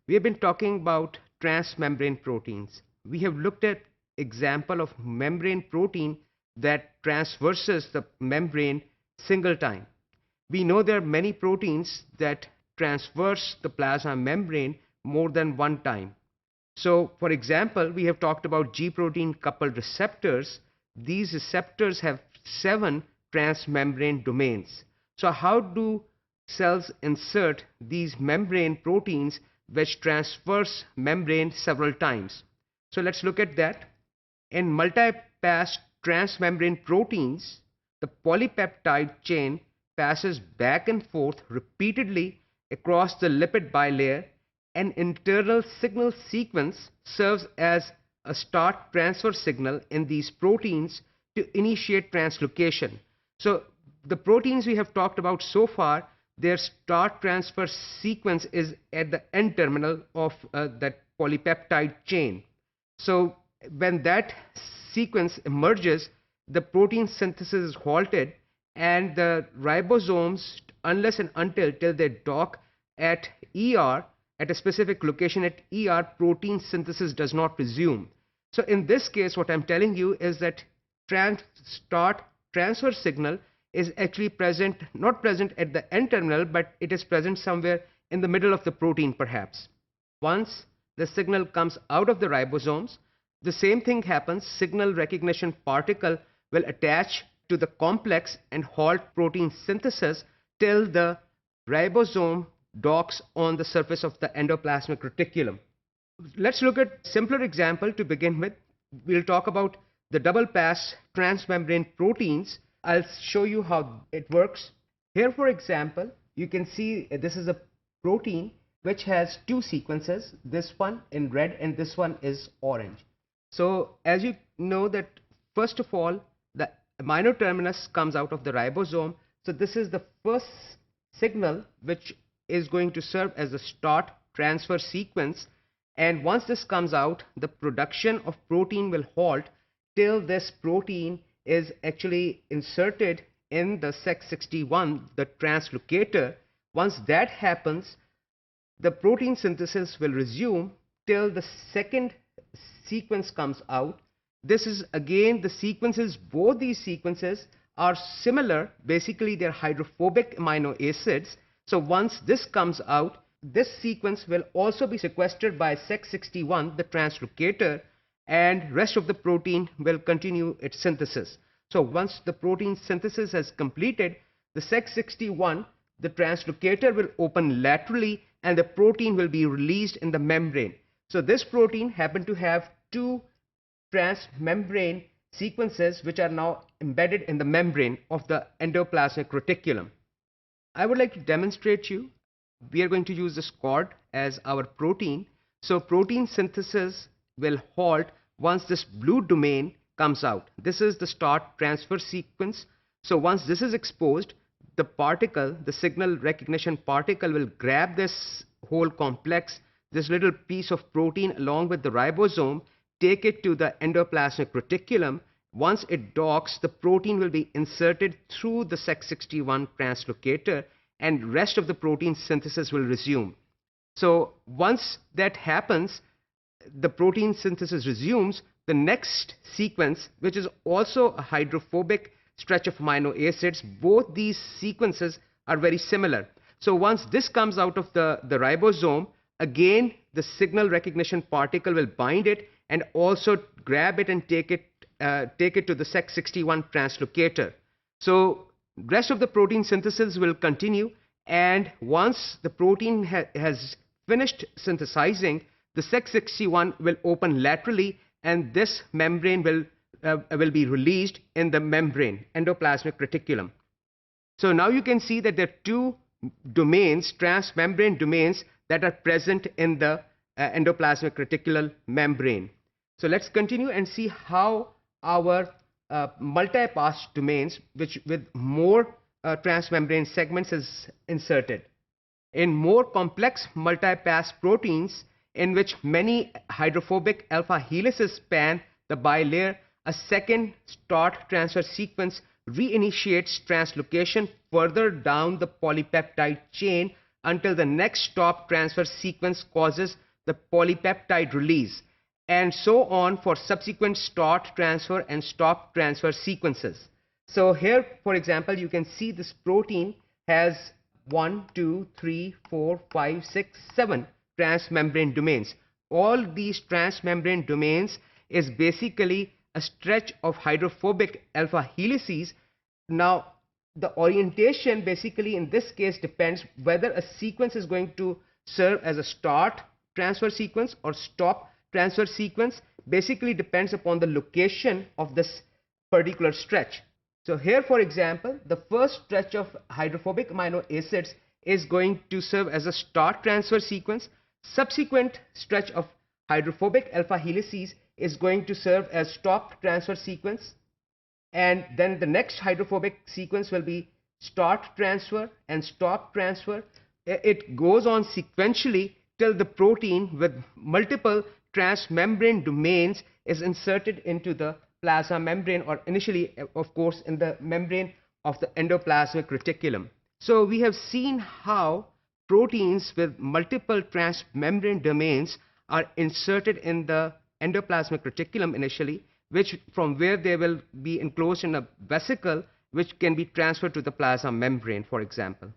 We have been talking about transmembrane proteins. We have looked at example of membrane protein that transverses the membrane single time. We know there are many proteins that transverse the plasma membrane more than one time. So, for example, we have talked about G protein coupled receptors. These receptors have 7 transmembrane domains. So, how do cells insert these membrane proteins which transverse membrane several times? So, let's look at that. In multi-pass transmembrane proteins, the polypeptide chain passes back and forth repeatedly across the lipid bilayer. An internal signal sequence serves as a start transfer signal in these proteins to initiate translocation. So the proteins we have talked about so far, their start transfer sequence is at the end terminal of that polypeptide chain. So when that sequence emerges, the protein synthesis is halted and the ribosomes, unless and until till they dock at ER, at a specific location at ER, protein synthesis does not resume. So in this case, what I'm telling you is that start transfer signal is actually not present at the end terminal, but it is present somewhere in the middle of the protein perhaps. Once the signal comes out of the ribosomes, the same thing happens. Signal recognition particle will attach to the complex and halt protein synthesis till the ribosome docks on the surface of the endoplasmic reticulum. Let's look at a simpler example to begin with. We'll talk about the double pass transmembrane proteins. I'll show you how it works. Here, for example, you can see this is a protein which has 2 sequences, this one in red and this one is orange. So as you know that first of all, the amino terminus comes out of the ribosome. So this is the first signal which is going to serve as a start transfer sequence, and once this comes out, the production of protein will halt till this protein is actually inserted in the Sec61, the translocator. Once that happens, the protein synthesis will resume till the second sequence comes out. This is again the sequences, both these sequences are similar. Basically, they're hydrophobic amino acids. So once this comes out, this sequence will also be sequestered by Sec61, the translocator, and rest of the protein will continue its synthesis. So once the protein synthesis has completed, the Sec61, the translocator will open laterally and the protein will be released in the membrane. So this protein happened to have 2 transmembrane sequences which are now embedded in the membrane of the endoplasmic reticulum. I would like to demonstrate you. We are going to use this cord as our protein. So protein synthesis will halt once this blue domain comes out. This is the start transfer sequence. So once this is exposed, the particle, the signal recognition particle, will grab this whole complex, this little piece of protein along with the ribosome, take it to the endoplasmic reticulum. Once it docks, the protein will be inserted through the Sec61 translocator and rest of the protein synthesis will resume. So once that happens, the protein synthesis resumes. The next sequence, which is also a hydrophobic stretch of amino acids, both these sequences are very similar. So once this comes out of the ribosome, again the signal recognition particle will bind it and also grab it and take it to the Sec61 translocator. So rest of the protein synthesis will continue, and once the protein has finished synthesizing, the Sec61 will open laterally and this membrane will be released in the membrane, endoplasmic reticulum. So now you can see that there are 2 domains, transmembrane domains, that are present in the endoplasmic reticulal membrane. So let's continue and see how our multi-pass domains, which with more transmembrane segments, is inserted. In more complex multi-pass proteins, in which many hydrophobic alpha helices span the bilayer, a second start transfer sequence reinitiates translocation further down the polypeptide chain until the next stop transfer sequence causes the polypeptide release, and so on for subsequent start transfer and stop transfer sequences. So here, for example, you can see this protein has 1, 2, 3, 4, 5, 6, 7 transmembrane domains. All these transmembrane domains is basically a stretch of hydrophobic alpha helices. Now, the orientation basically in this case depends whether a sequence is going to serve as a start transfer sequence or stop transfer sequence. Basically depends upon the location of this particular stretch. So here, for example, the first stretch of hydrophobic amino acids is going to serve as a start transfer sequence. Subsequent stretch of hydrophobic alpha helices is going to serve as stop transfer sequence. And then the next hydrophobic sequence will be start transfer and stop transfer. It goes on sequentially till the protein with multiple transmembrane domains is inserted into the plasma membrane, or initially, of course, in the membrane of the endoplasmic reticulum. So we have seen how proteins with multiple transmembrane domains are inserted in the endoplasmic reticulum initially, which from where they will be enclosed in a vesicle which can be transferred to the plasma membrane, for example.